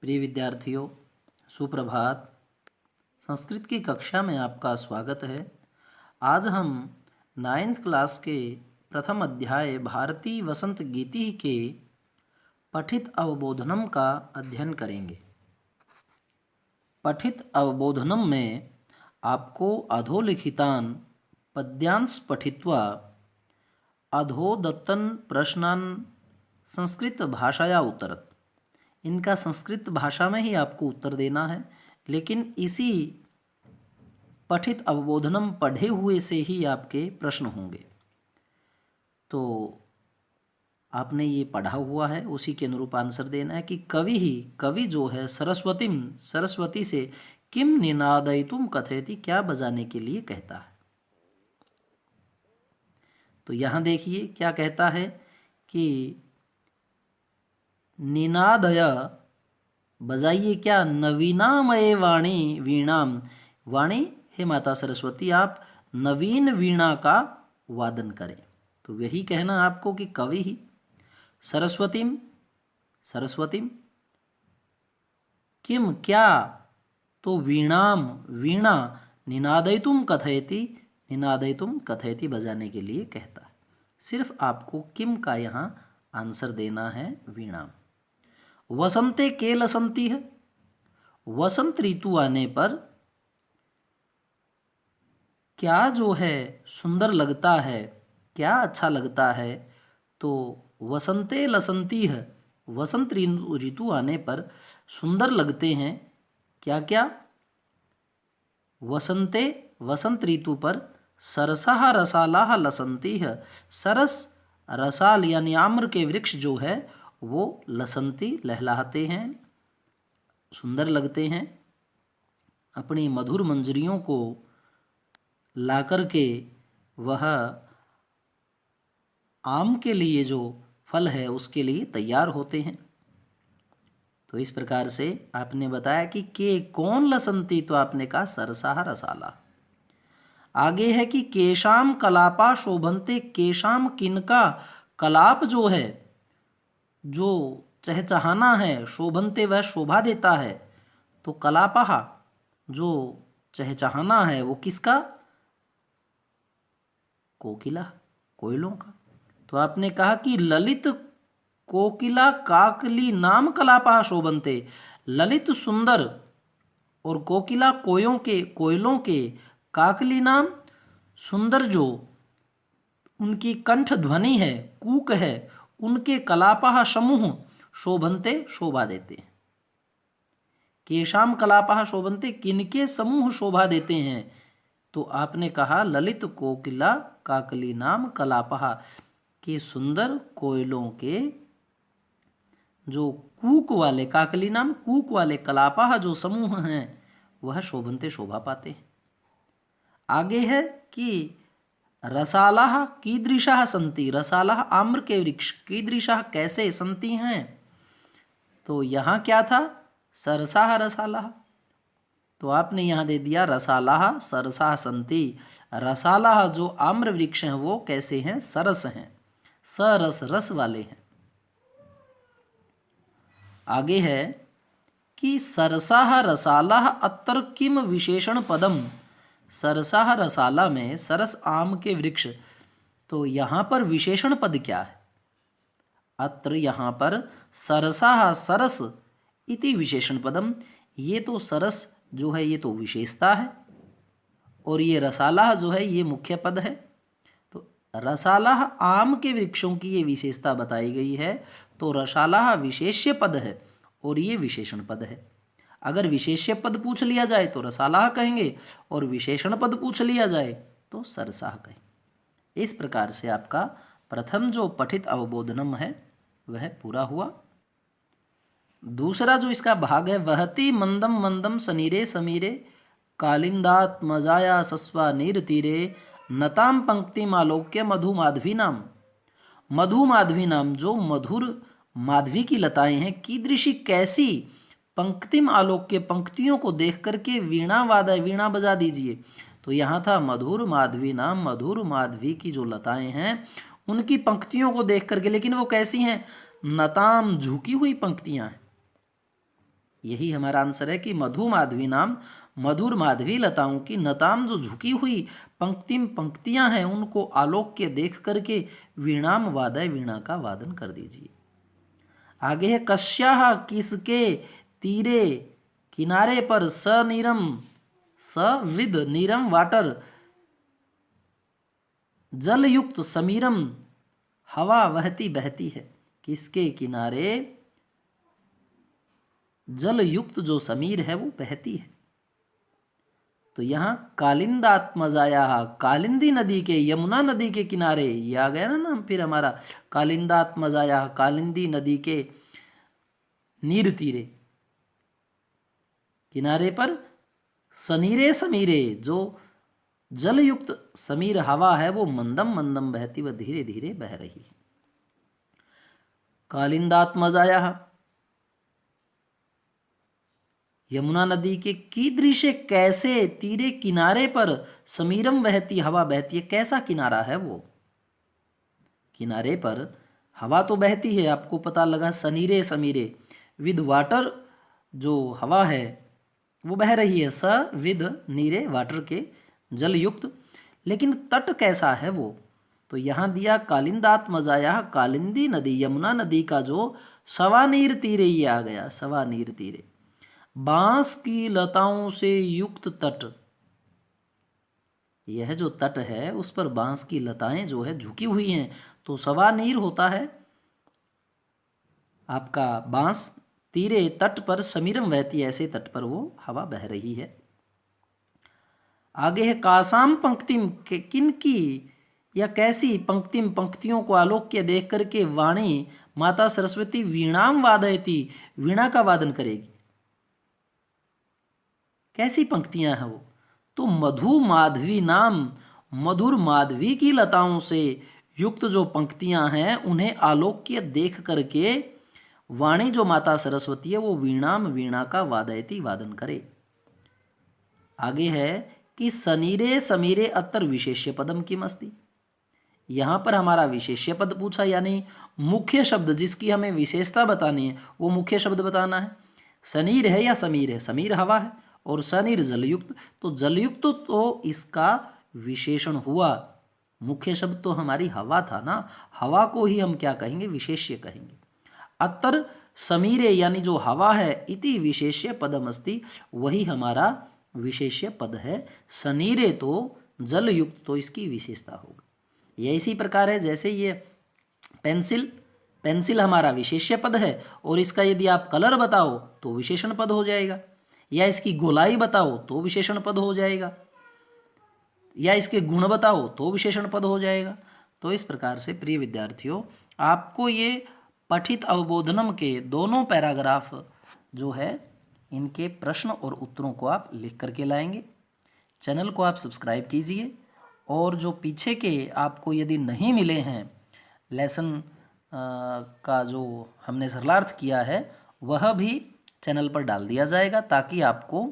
प्रिय विद्यार्थियों, सुप्रभात। संस्कृत की कक्षा में आपका स्वागत है। आज हम 9th क्लास के प्रथम अध्याय भारतीय वसंत गीति के पठित अवबोधनम का अध्ययन करेंगे। पठित अवबोधनम में आपको अधोलिखितान पद्यांश पठित्वा अधोदत्तन प्रश्नान संस्कृत भाषाया उत्तरत। इनका संस्कृत भाषा में ही आपको उत्तर देना है, लेकिन इसी पठित अवबोधनम पढ़े हुए से ही आपके प्रश्न होंगे। तो आपने ये पढ़ा हुआ है, उसी के अनुरूप आंसर देना है कि कवि जो है सरस्वती से किम निनादयितुम कथयति, क्या बजाने के लिए कहता है। तो यहाँ देखिए क्या कहता है कि निनादय बजाइए क्या, नवीनामय वाणी वीणाम। वाणी हे माता सरस्वती, आप नवीन वीणा का वादन करें। तो यही कहना आपको कि कवि ही सरस्वतीम किम क्या, तो वीणाम वीणा निनादयितुम कथयति बजाने के लिए कहता है। सिर्फ आपको किम का यहाँ आंसर देना है, वीणा। वसंते के लसंती है, वसंत ऋतु आने पर क्या जो है सुंदर लगता है, क्या अच्छा लगता है। तो वसंते लसंती है, वसंत ऋतु आने पर सुंदर लगते हैं क्या क्या। वसंते वसंत ऋतु पर सरसः रसालाः लसंती है, सरस रसाल यानी आम्र के वृक्ष जो है वो लसंती लहलाते हैं, सुंदर लगते हैं। अपनी मधुर मंजरियों को लाकर के वह आम के लिए जो फल है उसके लिए तैयार होते हैं। तो इस प्रकार से आपने बताया कि के कौन लसंती, तो आपने कहा सरसाह रसाला। आगे है कि केशाम कलापा शोभनते, केशाम किनका कलाप जो है, जो चहचहाना है, शोभनते वह शोभा देता है। तो कलापहा जो चहचहाना है वो किसका, कोकिला कोयलों का। तो आपने कहा कि ललित कोकिला काकली नाम कलापहा शोभनते, ललित सुंदर और कोकिला कोयलों के काकली नाम सुंदर जो उनकी कंठ ध्वनि है, कूक है, उनके कलापः समूह शोभनते शोभा देते हैं। केशाम कलापः शोभनते, किनके समूह शोभा देते हैं। तो आपने कहा ललित कोकिला काकली नाम कलापः, के सुंदर कोयलों के जो कूक वाले, काकली नाम कूक वाले, कलापः जो समूह हैं वह शोभनते शोभा पाते हैं। आगे है कि रसालाः कीदृशाः सन्ति, रसालाः आम्र के वृक्ष, कीदृशाः कैसे, सन्ति हैं। तो यहाँ क्या था, सरसाः रसालाः। तो आपने यहाँ दे दिया रसालाः सरसाः सन्ति। रसालाः जो आम्र वृक्ष हैं वो कैसे हैं, सरस हैं, सरस रस वाले हैं। आगे है कि सरसाः रसालाः अत्र किम विशेषण पदम, सरसाः रसाला में सरस आम के वृक्ष, तो यहाँ पर विशेषण पद क्या है। अत्र यहाँ पर सरसाः सरस इति विशेषण पदम, ये तो सरस जो है ये तो विशेषता है, और ये रसालाः जो है ये मुख्य पद है। तो रसालाः आम के वृक्षों की ये विशेषता बताई गई है, तो रसालाः विशेष्य पद है और ये विशेषण पद है। अगर विशेष्य पद पूछ लिया जाए तो रसालाः कहेंगे, और विशेषण पद पूछ लिया जाए तो सरसाः कहेंगे। इस प्रकार से आपका प्रथम जो पठित अवबोधनम है वह पूरा हुआ। दूसरा जो इसका भाग है, वहति मंदम मंदम सनीरे समीरे कालिंदात मजाया सस्वा नीर तीरे नताम पंक्ति मालोक्य मधु माधवी नाम। मधु माधवी नाम जो मधुर माधवी की लताएं हैं, कीदृशी कैसी, पंक्तिम आलोक्य पंक्तियों को देख करके वीणा वादय वीणा बजा दीजिए। तो यहाँ था मधुर माधवी नाम, मधुर माधवी की जो लताएं हैं उनकी पंक्तियों को देख करके, लेकिन वो कैसी हैं, नताम झुकी हुई पंक्तियां हैं। यही हमारा आंसर है कि मधु माधवी नाम मधुर माधवी लताओं की नताम जो झुकी हुई पंक्तिम पंक्तियां हैं उनको आलोक्य देख करके वीणाम वादय वीणा का वादन कर दीजिए। आगे है कस्याह किसके तीरे किनारे पर सनीरम सविद नीरम वाटर जलयुक्त समीरम हवा वहती बहती है। किसके किनारे जलयुक्त जो समीर है वो बहती है। तो यहाँ कालिंदात्मजाया कालिंदी नदी के यमुना नदी के किनारे ये आ गया ना नाम फिर हमारा कालिंदात्मजाया कालिंदी नदी के नीर तीरे किनारे पर सनीरे समीरे जो जलयुक्त समीर हवा है वो मंदम मंदम बहती व धीरे धीरे बह रही है। कालिंदात्मजाया यमुना नदी के कीदृशे कैसे तीरे किनारे पर समीरम बहती हवा बहती है। कैसा किनारा है वो? किनारे पर हवा तो बहती है, आपको पता लगा सनीरे समीरे विद वाटर जो हवा है वो बह रही है, स विद नीरे वाटर के जलयुक्त। लेकिन तट कैसा है वो? तो यहाँ दिया कालिंदात्मजाया कालिंदी नदी यमुना नदी का जो सवानीर तीरे ये आ गया सवानीर तीरे बांस की लताओं से युक्त तट। यह जो तट है उस पर बांस की लताएं जो है झुकी हुई हैं तो सवानीर होता है आपका बांस तीरे तट पर समीरम बहती ऐसे तट पर वो हवा बह रही है। आगे है कासाम पंक्तिम किनकी या कैसी पंक्तिम पंक्तियों को आलोक्य देख करके वाणी माता सरस्वती वीणाम वादयती वीणा का वादन करेगी। कैसी पंक्तियां हैं वो? तो मधु माधवी नाम मधुर माधवी की लताओं से युक्त जो पंक्तियां हैं उन्हें आलोक्य देख करके वाणी जो माता सरस्वती है वो वीणाम वीणा का वादयती वादन करे। आगे है कि सनीरे समीरे अत्तर विशेष्य पदम किम अस्ति। यहाँ पर हमारा विशेष्य पद पूछा यानी मुख्य शब्द जिसकी हमें विशेषता बतानी है वो मुख्य शब्द बताना है। सनीर है या समीर है? समीर हवा है और सनीर जलयुक्त, तो जलयुक्त तो इसका विशेषण हुआ। मुख्य शब्द तो हमारी हवा था ना, हवा को ही हम क्या कहेंगे? विशेष्य कहेंगे। अत्तर समीरे यानी जो हवा है इति विशेष्य पदमस्ति वही हमारा विशेष्य पद है। सनीरे तो जलयुक्त तो इसकी विशेषता होगी। यह इसी प्रकार है जैसे ये पेंसिल हमारा विशेष्य पद है और इसका यदि आप कलर बताओ तो विशेषण पद हो जाएगा, या इसकी गोलाई बताओ तो विशेषण पद हो जाएगा, या इसके गुण बताओ तो विशेषण पद हो जाएगा। तो इस प्रकार से प्रिय विद्यार्थियों आपको ये पठित अवबोधनम के दोनों पैराग्राफ जो है इनके प्रश्न और उत्तरों को आप लिख करके लाएंगे। चैनल को आप सब्सक्राइब कीजिए और जो पीछे के आपको यदि नहीं मिले हैं लेसन का जो हमने सरलार्थ किया है वह भी चैनल पर डाल दिया जाएगा ताकि आपको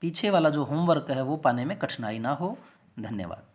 पीछे वाला जो होमवर्क है वो पाने में कठिनाई ना हो। धन्यवाद।